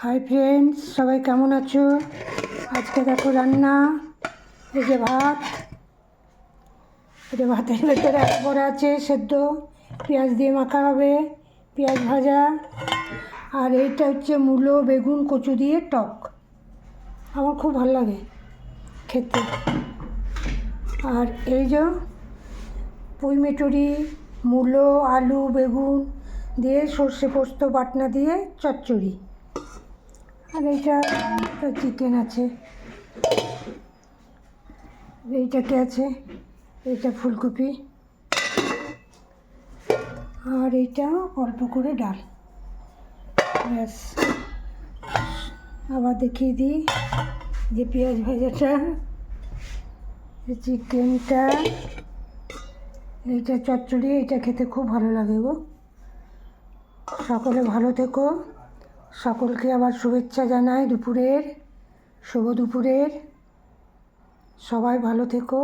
Hi friends, সবাই কেমন আছো? আজকে দেখো রান্না, এই যে ভাত, এটা ভাতের ভেতরে বড়া আছে সেদ্ধ, পেঁয়াজ দিয়ে মাখা হবে, পেঁয়াজ ভাজা, আর এইটা হচ্ছে মূলো, বেগুন, কচু দিয়ে টক। আমার খুব ভালো লাগে খেতে। আর এই যে পুঁই মেটুরি, মূলো, আলু, বেগুন দিয়ে সর্ষে পোস্ত বাটনা দিয়ে চচ্চড়ি। আর এইটা চিকেন আছে, এইটাতে আছে, এইটা ফুলকপি, আর এইটা অল্প করে ডাল। ব্যাস, আবার দেখিয়ে দিই যে পেঁয়াজ ভাজাটা, চিকেনটা, এইটা চচ্চড়ি। এইটা খেতে খুব ভালো লাগে গো। সকলে ভালো থেকো, সকলকে আবার শুভেচ্ছা জানাই দুপুরের, শুভ দুপুরের। সবাই ভালো থেকো।